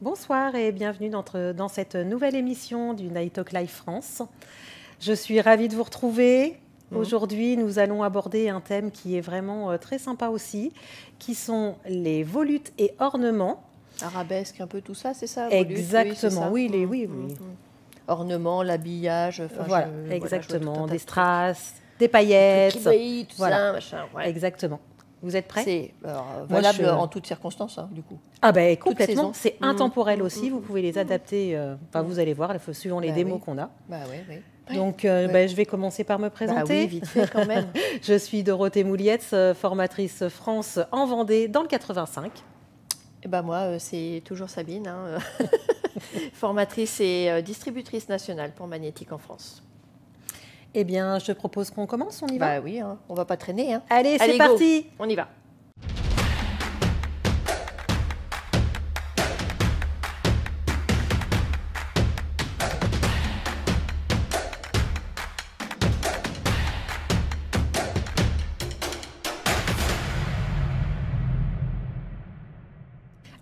Bonsoir et bienvenue dans cette nouvelle émission du Night Talk Live France. Je suis ravie de vous retrouver. Aujourd'hui, nous allons aborder un thème qui est vraiment très sympa aussi, qui sont les volutes et ornements. Arabesque, un peu tout ça, c'est ça? Exactement, volutes, oui. Ornements, l'habillage, voilà, exactement, des strass, des paillettes, tout voilà, ça, machin, ouais. Exactement. Vous êtes prêts? C'est valable en toutes circonstances, hein, du coup. Ah ben complètement, c'est intemporel aussi, vous pouvez les adapter, vous allez voir, suivant les démos qu'on a. Bah oui. Donc, je vais commencer par me présenter. Bah oui, vite fait quand même. Je suis Dorothée Moulietz, formatrice France en Vendée dans le 85. Et bah moi, c'est toujours Sabine, hein, formatrice et distributrice nationale pour Magnétique en France. Eh bien, je propose qu'on commence, on y va? Bah oui, hein, on va pas traîner. Hein. Allez, c'est parti. On y va.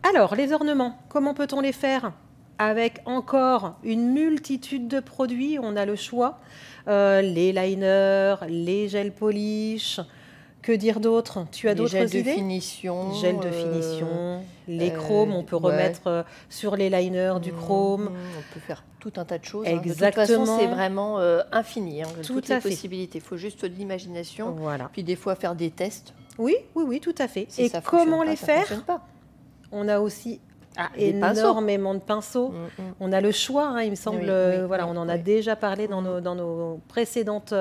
Alors, les ornements, comment peut-on les faire? Avec encore une multitude de produits, on a le choix. Les liners, les gels polish, que dire d'autre? Tu as d'autres idées? Gels de finition, les chromes, on peut remettre sur les liners du chrome. On peut faire tout un tas de choses. Exactement. De toute façon, c'est vraiment infini, hein, toutes les possibilités. Il faut juste de l'imagination, voilà. Puis des fois faire des tests. Oui, tout à fait. Si et comment les faire? On a aussi énormément de pinceaux. On a le choix, hein, il me semble. On en a déjà parlé dans nos précédentes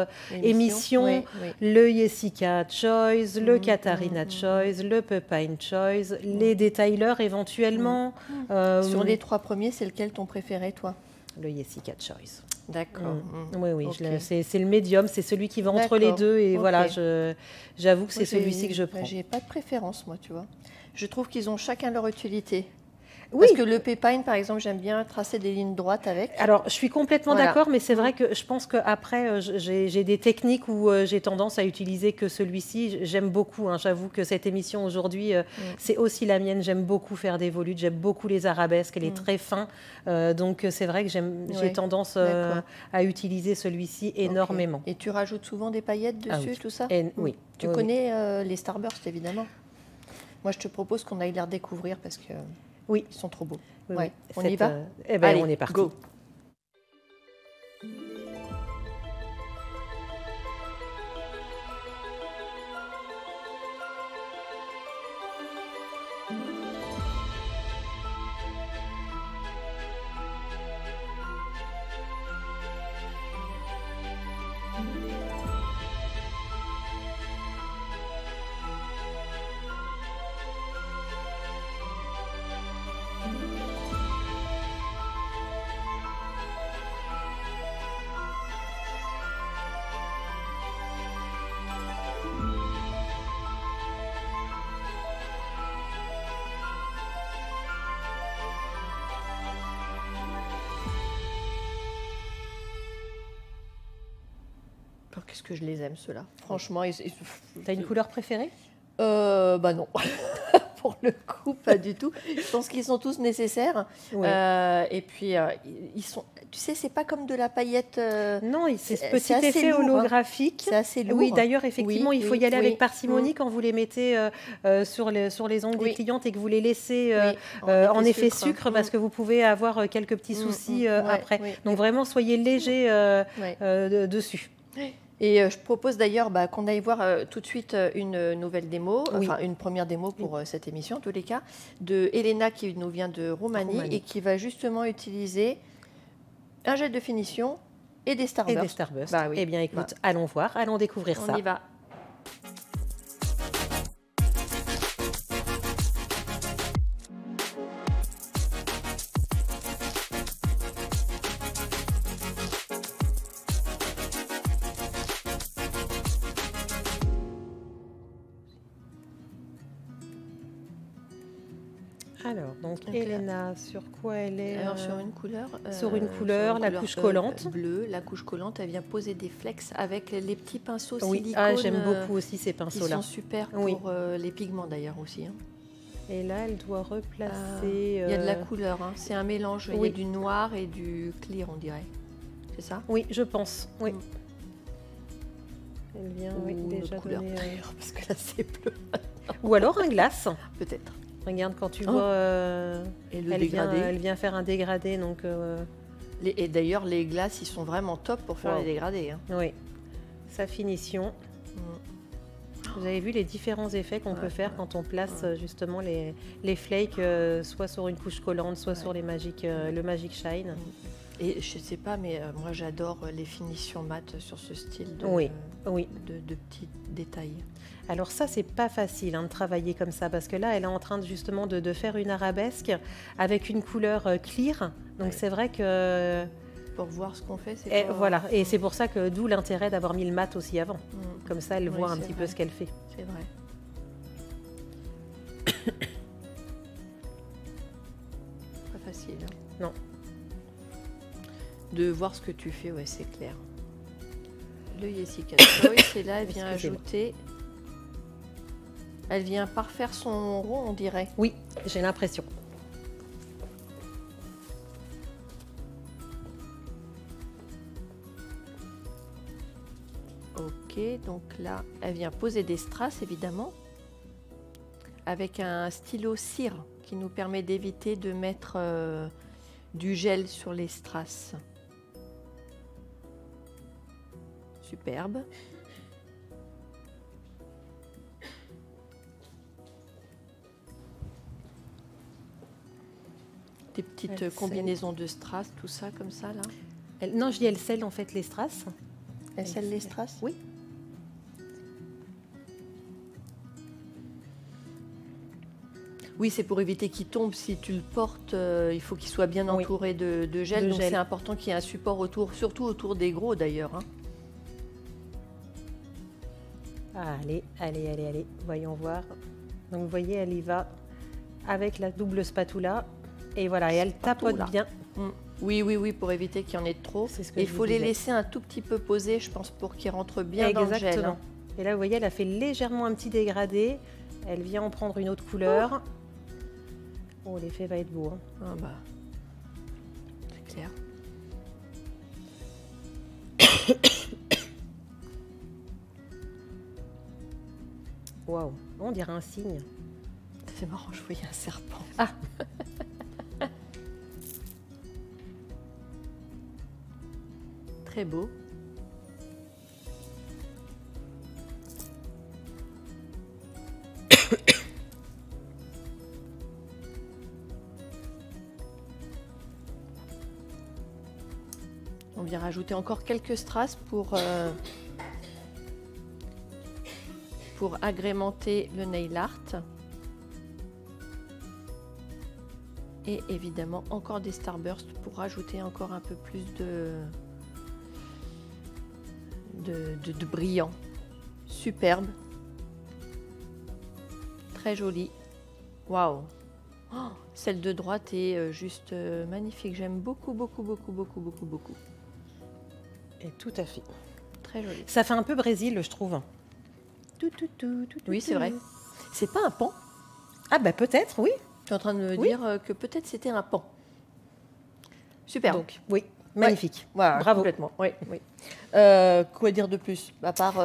émissions. Le Jessica Choice, le Katarina Choice, le Pepine Choice, les détaillers éventuellement. Sur les trois premiers, c'est lequel ton préféré, toi? Le Jessica Choice. D'accord. Oui, c'est le médium, c'est celui qui va entre les deux. Et voilà, j'avoue que c'est celui-ci que je prends. J'ai pas de préférence, moi, tu vois. Je trouve qu'ils ont chacun leur utilité. Oui. Parce que le Pepine, par exemple, j'aime bien tracer des lignes droites avec. Alors, je suis complètement d'accord, mais c'est vrai que je pense qu'après, j'ai des techniques où j'ai tendance à utiliser que celui-ci. J'aime beaucoup, hein, j'avoue que cette émission aujourd'hui, c'est aussi la mienne. J'aime beaucoup faire des volutes, j'aime beaucoup les arabesques, elle est très fin. Donc, c'est vrai que j'ai tendance à utiliser celui-ci énormément. Et tu rajoutes souvent des paillettes dessus, tout ça? Oui. Tu connais les Starburst, évidemment. Moi, je te propose qu'on aille les redécouvrir parce que... Oui. Ils sont trop beaux. Oui. On y va? Allez, on est parti. Go. Qu'est-ce que je les aime, ceux-là. Franchement, T'as une couleur préférée? Bah non. Pour le coup, pas du tout. Je pense qu'ils sont tous nécessaires. Et puis, ils sont... Tu sais, c'est pas comme de la paillette... Non, c'est ce petit effet lourd, holographique. C'est assez lourd. Oui, d'ailleurs, effectivement, il faut y aller avec parcimonie quand vous les mettez sur les ongles des clientes et que vous les laissez en effet sucre parce que vous pouvez avoir quelques petits soucis après. Donc, vraiment, soyez léger dessus. Et je propose d'ailleurs qu'on aille voir tout de suite une nouvelle démo, enfin une première démo pour cette émission en tous les cas, de Elena qui nous vient de Roumanie et qui va justement utiliser un gel de finition et des Starburst. Eh bien écoute, allons voir, allons découvrir ça. On y va. Alors, donc Elena, sur quoi elle est? Alors, sur une couleur. Sur une couleur, la couche collante. Bleue, la couche collante, elle vient poser des flex avec les petits pinceaux oui. silicone. Ah, j'aime beaucoup aussi ces pinceaux-là. Ils sont super pour les pigments d'ailleurs aussi. Hein. Et là, elle doit replacer... Il y a de la couleur, hein. C'est un mélange. Oui. Il y a du noir et du clear, on dirait. C'est ça? Oui, je pense. Oui. Elle vient déjà couleur donner... parce que là, c'est bleu. Ou alors un glace. Peut-être. Regarde, quand tu vois... et le dégradé. Elle vient faire un dégradé, donc... Et d'ailleurs, les glaces, ils sont vraiment top pour faire les dégradés. Hein. Oui. Sa finition. Vous avez vu les différents effets qu'on peut faire quand on place justement les flakes, soit sur une couche collante, soit sur le Magic Shine. Et je sais pas, mais moi j'adore les finitions mat sur ce style de petits détails. Alors ça, c'est pas facile de travailler comme ça, parce que là, elle est en train justement de faire une arabesque avec une couleur clear. Donc c'est vrai que... Pour voir ce qu'on fait, c'est pas... Voilà, et c'est pour ça que d'où l'intérêt d'avoir mis le mat aussi avant. Comme ça, elle voit un petit peu ce qu'elle fait. C'est vrai. Pas facile. Hein. Non. De voir ce que tu fais, ouais, c'est clair. Le Jessica Choice, et là, elle vient ajouter... Elle vient parfaire son rond, on dirait. Oui, j'ai l'impression. Ok, donc là, elle vient poser des strass, évidemment, avec un stylo cire qui nous permet d'éviter de mettre du gel sur les strass. Superbe. Des petites combinaisons de strass, tout ça, comme ça, là. Non, je dis elle scelle en fait les strass. Elle scelle les strass? Oui. Oui, c'est pour éviter qu'il tombe. Si tu le portes, il faut qu'il soit bien entouré de gel. Donc c'est important qu'il y ait un support autour, surtout autour des gros d'ailleurs. Hein. Allez, allez, allez, allez. Voyons voir. Donc vous voyez, elle y va avec la double spatula. Et voilà, et elle tapote bien. Oui, oui, oui, pour éviter qu'il y en ait trop. Il faut les laisser un tout petit peu posés, je pense, pour qu'ils rentrent bien dans le gel. Hein. Et là, vous voyez, elle a fait légèrement un petit dégradé. Elle vient en prendre une autre couleur. Oh, l'effet va être beau. Hein. Ah bah, c'est clair. Waouh, on dirait un cygne. C'est marrant, je voyais un serpent. Ah. Très beau. On vient rajouter encore quelques strass pour agrémenter le nail art. Et évidemment encore des starbursts pour rajouter encore un peu plus de brillant. Superbe. Très jolie. Waouh. Oh, celle de droite est juste magnifique. J'aime beaucoup, beaucoup, beaucoup, beaucoup, beaucoup, beaucoup. Et tout à fait. Très jolie. Ça fait un peu Brésil, je trouve. Oui, c'est vrai. C'est pas un pan? Ah bah peut-être, oui. Tu es en train de me dire que peut-être c'était un pan. Super. Donc, oui, magnifique. Ouais, voilà, bravo. Complètement. Oui, oui. Quoi dire de plus? À part,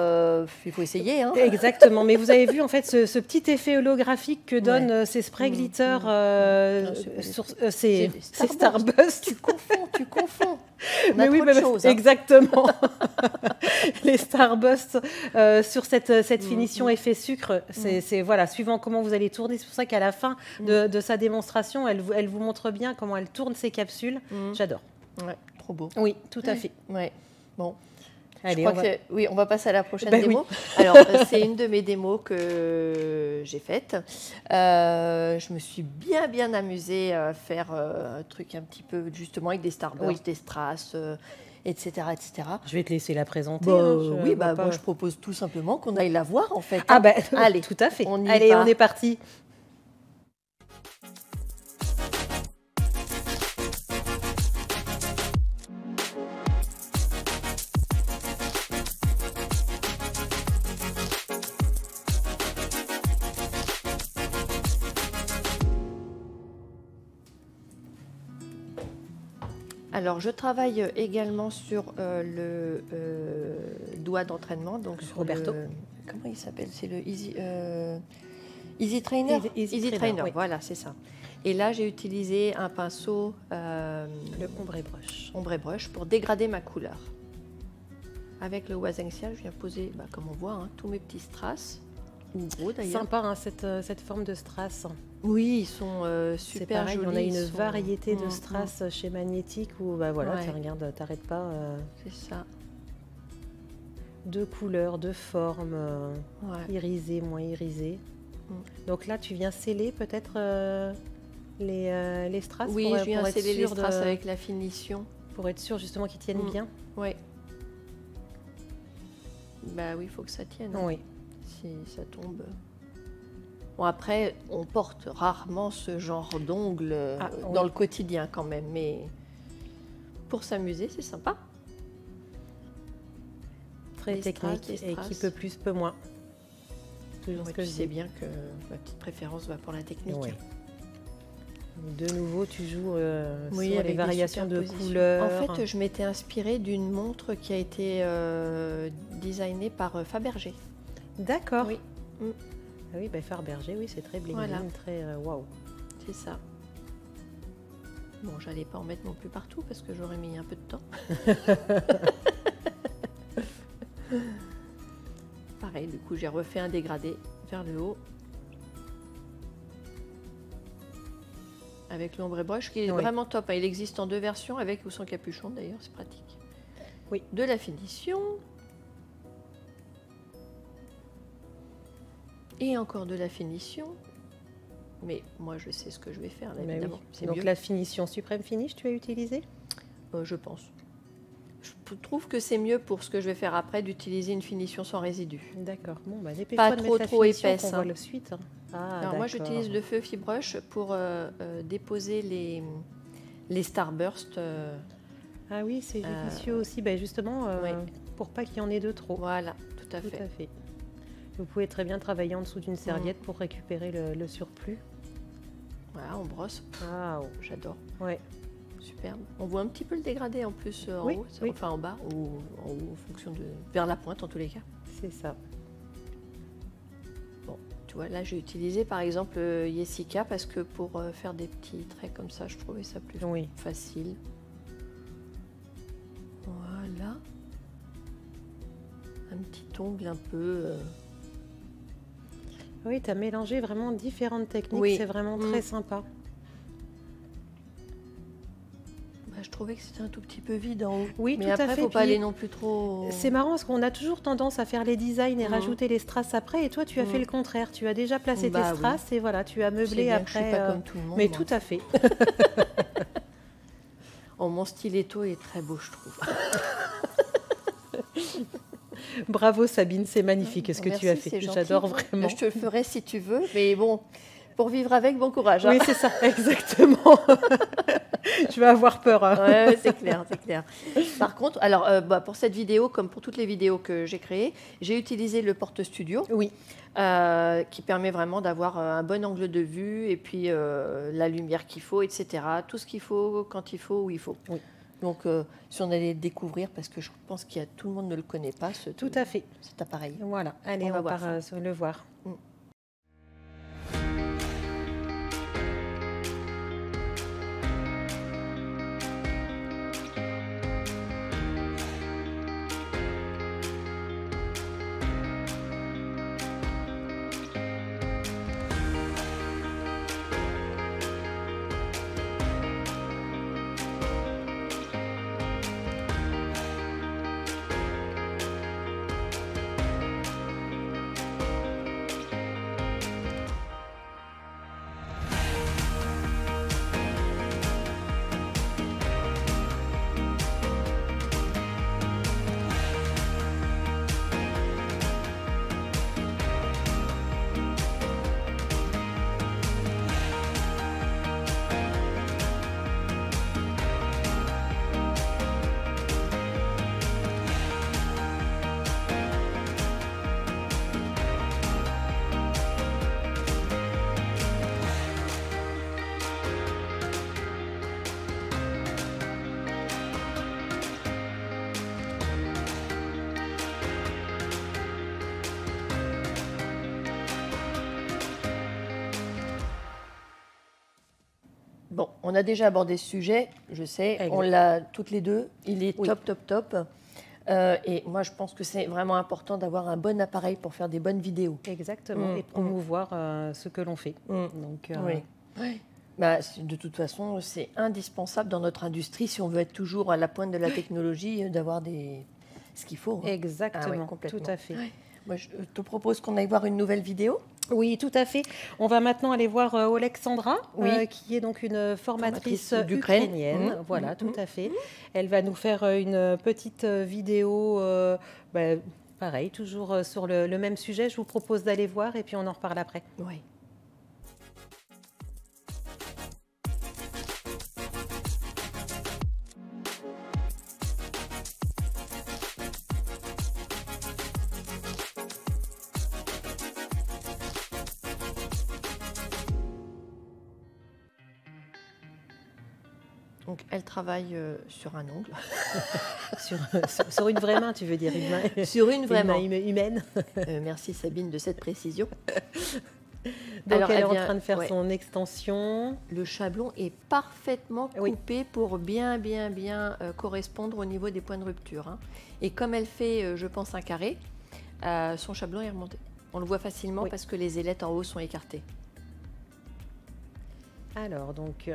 il faut essayer. Hein. Exactement. Mais vous avez vu en fait ce petit effet holographique que donnent ces sprays glitter sur ces Starburst. Tu confonds. On mais a oui, trop de choses, exactement. Les Starburst sur cette finition effet sucre, c'est voilà, suivant comment vous allez tourner. C'est pour ça qu'à la fin de sa démonstration, elle vous montre bien comment elle tourne ses capsules. J'adore. Ouais, trop beau. Oui, tout à fait. Ouais. Bon. Allez, on va passer à la prochaine démo. Oui. Alors, c'est une de mes démos que j'ai faite. Je me suis bien amusée à faire un truc un petit peu justement avec des starbursts, des strass, etc., etc. Je vais te laisser la présenter. Moi je propose tout simplement qu'on aille la voir en fait. Ah allez, tout à fait. On est parti. Alors, je travaille également sur le doigt d'entraînement, donc sur Roberto. Comment il s'appelle? C'est le Easy Trainer. Easy Trainer, oui. Voilà, c'est ça. Et là, j'ai utilisé un pinceau, le ombre et brush. Ombre et brush pour dégrader ma couleur. Avec le Wazenxia, je viens poser, comme on voit, hein, tous mes petits strass. Ou gros d'ailleurs. Sympa, hein, cette forme de strass. Oui, ils sont super pareil, jolis. On a une variété de strass chez Magnétique où voilà, tu regardes, t'arrêtes pas. C'est ça. De couleurs, de formes, irisées, moins irisées. Donc là, tu viens sceller peut-être les strass. Oui, je viens sceller les strass avec la finition. Pour être sûr justement qu'ils tiennent bien. Oui. Bah oui, il faut que ça tienne. Oui. Si ça tombe. Bon, après, on porte rarement ce genre d'ongles dans le quotidien quand même, mais pour s'amuser, c'est sympa. Très technique et qui peut plus, peut moins. Toujours ce que je sais bien que ma petite préférence va pour la technique. Oui. De nouveau, tu joues sur les variations de couleurs. En fait, je m'étais inspirée d'une montre qui a été designée par Fabergé. D'accord. Oui. Ah oui, Fabergé, oui, c'est très bling, très waouh. C'est ça. Bon, j'allais pas en mettre non plus partout parce que j'aurais mis un peu de temps. Pareil, du coup, j'ai refait un dégradé vers le haut. Avec l'ombre et brush qui est vraiment top. Il existe en 2 versions, avec ou sans capuchon d'ailleurs, c'est pratique. Oui. De la finition. Et encore de la finition. Mais moi, je sais ce que je vais faire, là, évidemment. Oui. Donc la finition Supreme Finish, tu as utilisé? Je pense. Je trouve que c'est mieux pour ce que je vais faire après d'utiliser une finition sans résidu. D'accord. Bon, pas trop épaisse. On voit le suite. Alors moi, j'utilise le Fluffy Brush pour déposer les Starburst. Ah oui, c'est judicieux aussi, justement, pour pas qu'il y en ait de trop. Voilà, tout à fait. Vous pouvez très bien travailler en dessous d'une serviette pour récupérer le surplus. Voilà, on brosse. Ah, j'adore. Ouais. Superbe. On voit un petit peu le dégradé en plus en haut, enfin en bas ou en haut en fonction de vers la pointe en tous les cas. C'est ça. Bon, tu vois, là j'ai utilisé par exemple Jessica parce que pour faire des petits traits comme ça, je trouvais ça plus facile. Voilà. Un petit ongle un peu. Oui, tu as mélangé vraiment différentes techniques, c'est vraiment très sympa. Je trouvais que c'était un tout petit peu vide en haut. Oui, mais tout après, à fait. Faut pas aller non plus trop. C'est marrant parce qu'on a toujours tendance à faire les designs et rajouter les strass après. Et toi, tu as fait le contraire. Tu as déjà placé tes strass et voilà, tu as meublé après. Je suis pas comme tout le monde. Mais tout à fait. Mon stiletto est très beau, je trouve. Bravo Sabine, c'est magnifique ce que tu as fait. J'adore vraiment. Je te le ferai si tu veux, mais bon, pour vivre avec, bon courage. Oui, c'est ça, exactement. Je vais avoir peur. Ouais, c'est clair, c'est clair. Par contre, alors pour cette vidéo, comme pour toutes les vidéos que j'ai créées, j'ai utilisé le Porte Studio, qui permet vraiment d'avoir un bon angle de vue et puis la lumière qu'il faut, etc. Tout ce qu'il faut, quand il faut, où il faut. Oui. Donc, si on allait le découvrir, parce que je pense qu'il y a tout le monde ne le connaît pas, cet appareil. Voilà, allez, on part le voir. Bon, on a déjà abordé ce sujet, je sais, Exact. on l'a toutes les deux, il est top. Et moi, je pense que c'est vraiment important d'avoir un bon appareil pour faire des bonnes vidéos. Exactement, et promouvoir ce que l'on fait. Donc, oui. Bah, de toute façon, c'est indispensable dans notre industrie, si on veut être toujours à la pointe de la technologie, d'avoir ce qu'il faut. Hein. Exactement, tout à fait. Ouais. Moi, je te propose qu'on aille voir une nouvelle vidéo. Oui, tout à fait. On va maintenant aller voir Oleksandra, qui est donc une formatrice ukrainienne. Voilà, tout à fait. Elle va nous faire une petite vidéo, pareil, toujours sur le même sujet. Je vous propose d'aller voir et puis on en reparle après. Oui. Donc, elle travaille sur un ongle. sur une vraie main, tu veux dire une main, sur une vraie main humaine. Merci Sabine de cette précision. Donc alors, elle est en train de faire son extension. Le chablon est parfaitement coupé pour bien correspondre au niveau des points de rupture. Hein. Et comme elle fait, je pense, un carré, son chablon est remonté. On le voit facilement parce que les ailettes en haut sont écartées. Alors, donc...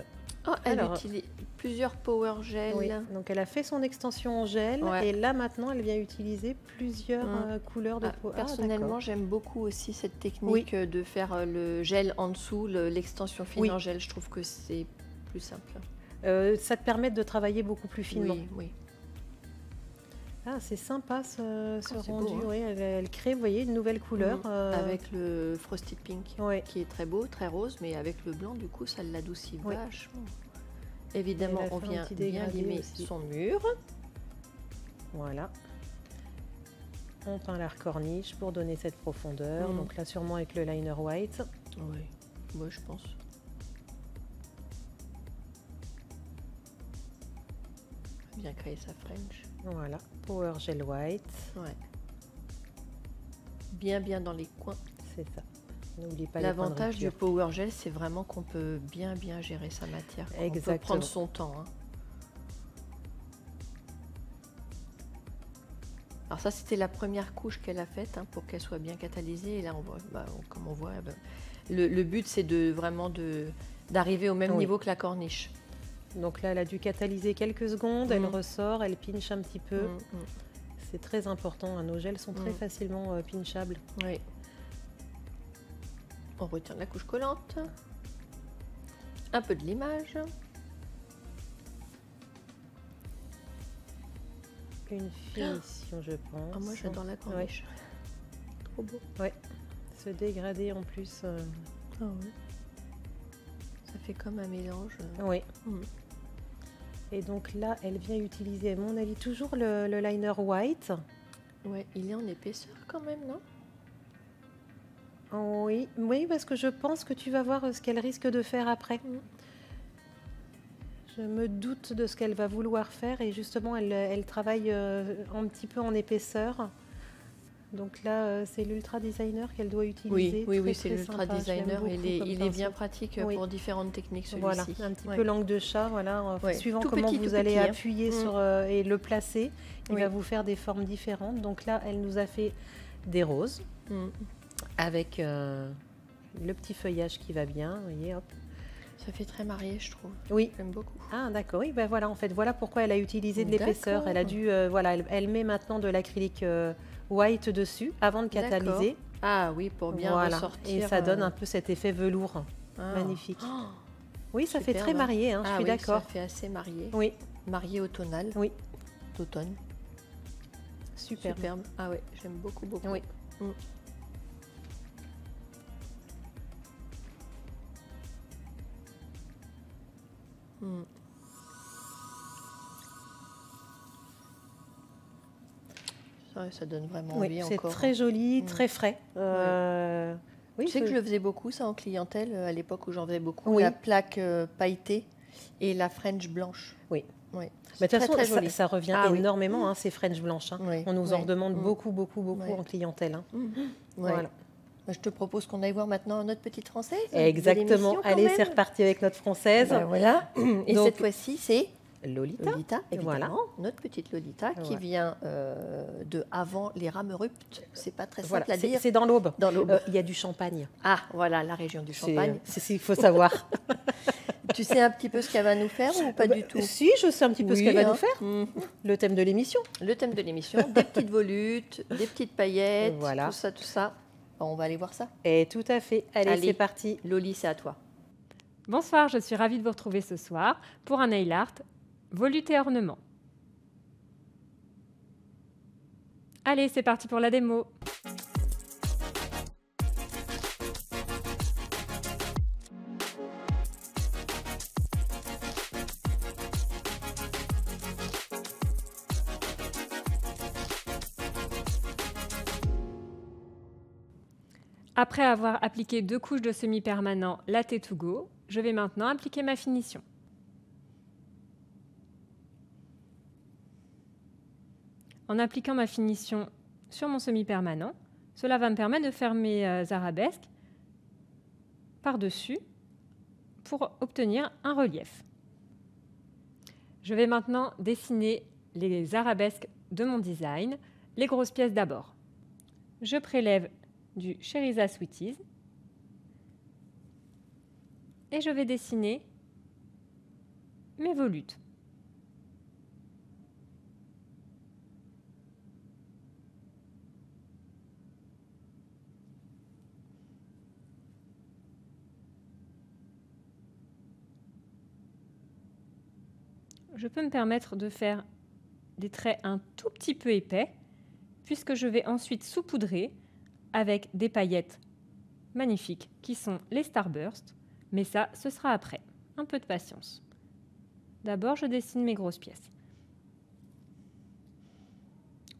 elle utilise plusieurs power gel. Oui, donc elle a fait son extension en gel et là maintenant elle vient utiliser plusieurs couleurs de peau. Personnellement, j'aime beaucoup aussi cette technique de faire le gel en dessous, l'extension fine en gel. Je trouve que c'est plus simple. Ça te permet de travailler beaucoup plus finement. Oui. Ah, c'est sympa ce rendu. Beau, hein. Elle crée, vous voyez, une nouvelle couleur. Avec le Frosted Pink, qui est très beau, très rose, mais avec le blanc, du coup, ça l'adoucit vachement. Évidemment, on vient bien limer son mur. Voilà. On peint la corniche pour donner cette profondeur. Donc là, sûrement avec le liner white. Oui, moi je pense. Bien créer sa French. Voilà, Power Gel White. Ouais. Bien dans les coins. C'est ça. N'oublie pas. L'avantage du Power Gel, c'est vraiment qu'on peut bien gérer sa matière. Exactement. On peut prendre son temps. Hein. Alors ça, c'était la première couche qu'elle a faite pour qu'elle soit bien catalysée. Et là, on voit, comme on voit, le but, c'est d'arriver au même niveau que la corniche. Donc là, elle a dû catalyser quelques secondes, elle ressort, elle pinche un petit peu. C'est très important, nos gels sont très facilement pinchables. Oui. On retire la couche collante. Un peu de limage. Une finition, je pense. Ah, moi, j'adore la corniche. Trop beau. Ouais. Ce dégradé en plus. Ah oui. Ça fait comme un mélange. Oui. Et donc là, elle vient utiliser, à mon avis, toujours le liner white. Oui, il est en épaisseur quand même, non? Oui, parce que je pense que tu vas voir ce qu'elle risque de faire après. Je me doute de ce qu'elle va vouloir faire et justement, elle travaille un petit peu en épaisseur. Donc là, c'est l'Ultra Designer qu'elle doit utiliser. Oui, c'est l'Ultra Designer. Il est bien pratique pour différentes techniques, celui-ci. Voilà, un petit peu langue de chat, voilà. Suivant comment vous allez appuyer sur et le placer, il va vous faire des formes différentes. Donc là, elle nous a fait des roses avec le petit feuillage qui va bien. Vous voyez, hop. Ça fait très marié, je trouve. Oui. J'aime beaucoup. Ah, d'accord. Oui, voilà, en fait, voilà pourquoi elle a utilisé de l'épaisseur. Elle a dû, elle met maintenant de l'acrylique white dessus avant de catalyser. Ah oui, pour bien ressortir. Et ça donne un peu cet effet velours. Magnifique. Oui, ça fait très marié, je suis d'accord. Ça fait assez marié. Oui. Marié automnal. Oui. D'automne. Superbe. Ah oui, j'aime beaucoup. Oui. Ça donne vraiment envie c'est encore. C'est très joli, très frais. Tu sais que je le faisais beaucoup, ça, en clientèle, à l'époque où j'en faisais beaucoup. La plaque pailletée et la French blanche. Oui. Oui. Mais de toute façon, ça revient énormément, ces French blanches. On nous en redemande beaucoup en clientèle. Voilà. Je te propose qu'on aille voir maintenant notre petite française. Exactement. Allez, c'est reparti avec notre française. Voilà. Et donc, cette fois-ci, c'est Lolita, évidemment, voilà. notre petite Lolita qui vient de avant les Ramerupts. C'est pas très simple à dire. C'est dans l'Aube. Dans l'Aube. Il y a du Champagne. Ah, voilà, la région du Champagne. C'est il faut savoir. Tu sais un petit peu ce qu'elle va nous faire ou pas du tout? Si, je sais un petit peu ce qu'elle va nous faire. Le thème de l'émission. Le thème de l'émission, des petites volutes, des petites paillettes, voilà. tout ça. On va aller voir ça. Et tout à fait. Allez. C'est parti. Loli, c'est à toi. Bonsoir, je suis ravie de vous retrouver ce soir pour un nail art volute et ornement. Allez, c'est parti pour la démo. Après avoir appliqué 2 couches de semi-permanent Latte to Go, je vais maintenant appliquer ma finition. En appliquant ma finition sur mon semi-permanent, cela va me permettre de faire mes arabesques par-dessus pour obtenir un relief. Je vais maintenant dessiner les arabesques de mon design, les grosses pièces d'abord. Je prélève du Cheriza Sweeties et je vais dessiner mes volutes. Je peux me permettre de faire des traits un tout petit peu épais puisque je vais ensuite saupoudrer avec des paillettes magnifiques qui sont les Starburst, mais ça, ce sera après. Un peu de patience. D'abord, je dessine mes grosses pièces.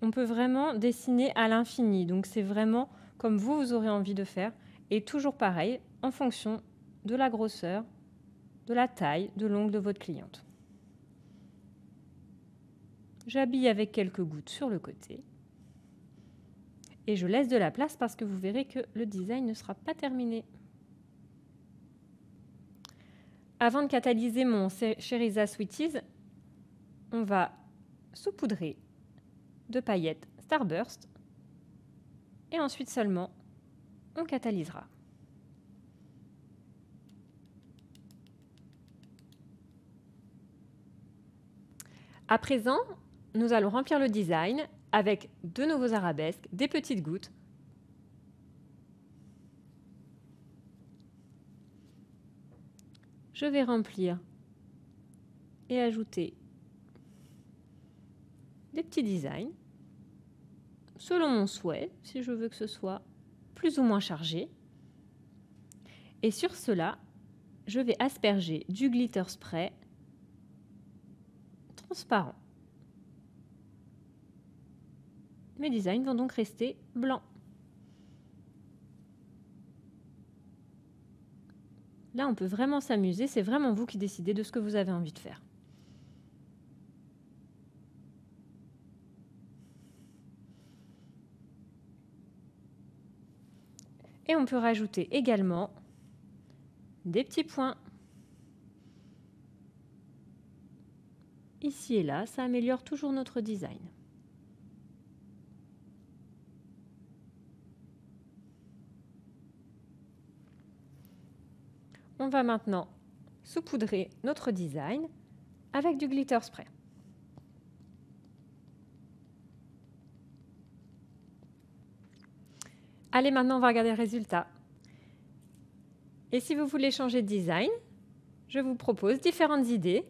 On peut vraiment dessiner à l'infini, donc c'est vraiment comme vous aurez envie de faire, et toujours pareil, en fonction de la grosseur, de la taille, de l'ongle de votre cliente. J'habille avec quelques gouttes sur le côté. Et je laisse de la place parce que vous verrez que le design ne sera pas terminé. Avant de catalyser mon Cheriza Sweeties, on va saupoudrer de paillettes Starburst et ensuite seulement on catalysera. À présent, nous allons remplir le design avec de nouveaux arabesques, des petites gouttes. Je vais remplir et ajouter des petits designs selon mon souhait, si je veux que ce soit plus ou moins chargé. Et sur cela, je vais asperger du glitter spray transparent. Mes designs vont donc rester blancs. Là, on peut vraiment s'amuser. C'est vraiment vous qui décidez de ce que vous avez envie de faire. Et on peut rajouter également des petits points. Ici et là, ça améliore toujours notre design. On va maintenant saupoudrer notre design avec du glitter spray. Allez, maintenant on va regarder le résultat. Et si vous voulez changer de design, je vous propose différentes idées.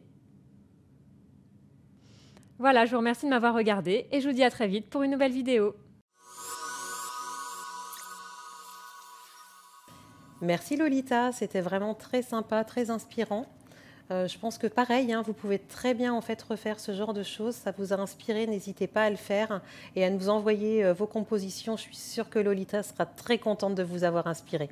Voilà, je vous remercie de m'avoir regardé et je vous dis à très vite pour une nouvelle vidéo. Merci Lolita, c'était vraiment très sympa, très inspirant. Je pense que pareil, vous pouvez très bien en fait refaire ce genre de choses. Ça vous a inspiré, n'hésitez pas à le faire et à nous envoyer vos compositions. Je suis sûre que Lolita sera très contente de vous avoir inspiré.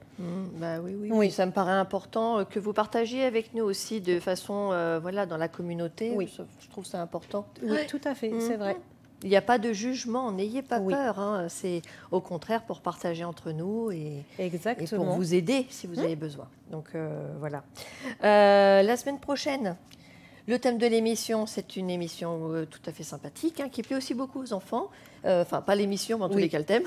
Oui, ça me paraît important que vous partagiez avec nous aussi de façon, voilà, dans la communauté. Oui. Je trouve ça important. Oui, tout à fait, c'est vrai. Il n'y a pas de jugement, n'ayez pas peur. Hein. C'est au contraire pour partager entre nous et pour vous aider si vous avez besoin. Donc voilà. La semaine prochaine, le thème de l'émission, c'est une émission tout à fait sympathique, qui plaît aussi beaucoup aux enfants. Enfin, pas l'émission, mais en tous les cas le thème.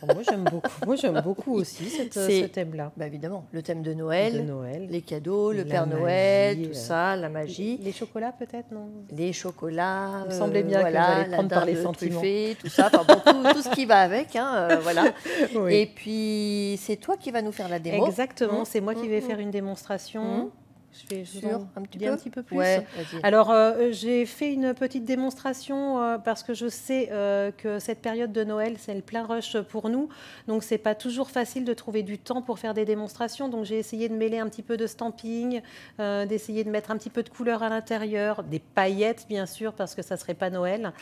Moi, j'aime beaucoup aussi ce thème-là. Bah, évidemment, le thème de Noël, les cadeaux, le Père Noël, tout ça, la magie. Les chocolats, peut-être, non? Les chocolats. Il me semblait bien que j'allais prendre par les sentiments. Tout ça, tout ce qui va avec. Voilà. Oui. Et puis, c'est toi qui vas nous faire la démo. Exactement, c'est moi qui vais faire une démonstration. Je vais un petit peu plus. Ouais, alors, j'ai fait une petite démonstration parce que je sais que cette période de Noël, c'est le plein rush pour nous. Donc, c'est pas toujours facile de trouver du temps pour faire des démonstrations. Donc, j'ai essayé de mêler un petit peu de stamping, d'essayer de mettre un petit peu de couleur à l'intérieur, des paillettes, bien sûr, parce que ça serait pas Noël.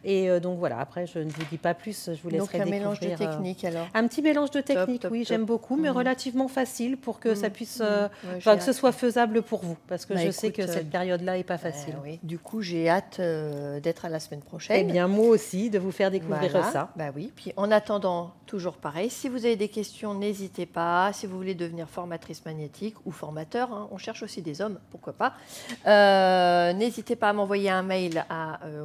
Et donc, voilà. Après, je ne vous dis pas plus. Je vous laisserai découvrir. Donc, un mélange de techniques, alors. Un petit mélange de techniques, oui, j'aime beaucoup, mais relativement facile pour que ça puisse, que ce soit faisable pour vous, parce que je sais que cette période-là n'est pas facile. Oui. Du coup, j'ai hâte d'être à la semaine prochaine. Eh bien, moi aussi, de vous faire découvrir ça. Bah oui. Puis, en attendant, toujours pareil, si vous avez des questions, n'hésitez pas. Si vous voulez devenir formatrice magnétique ou formateur, on cherche aussi des hommes, pourquoi pas. N'hésitez pas à m'envoyer un mail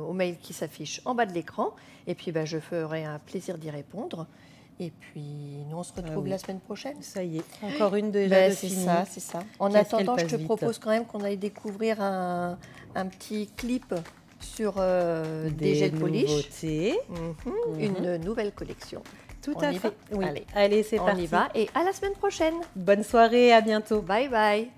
au mail qui s'affiche en bas de l'écran. Et puis, je ferai un plaisir d'y répondre. Et puis, nous, on se retrouve la semaine prochaine. Ça y est, encore une déjà de finie. C'est ça. En attendant, je te propose quand même qu'on aille découvrir un petit clip sur des gels polish. Une nouvelle collection. Tout à fait. Oui. Allez, c'est parti. On y va et à la semaine prochaine. Bonne soirée, à bientôt. Bye bye.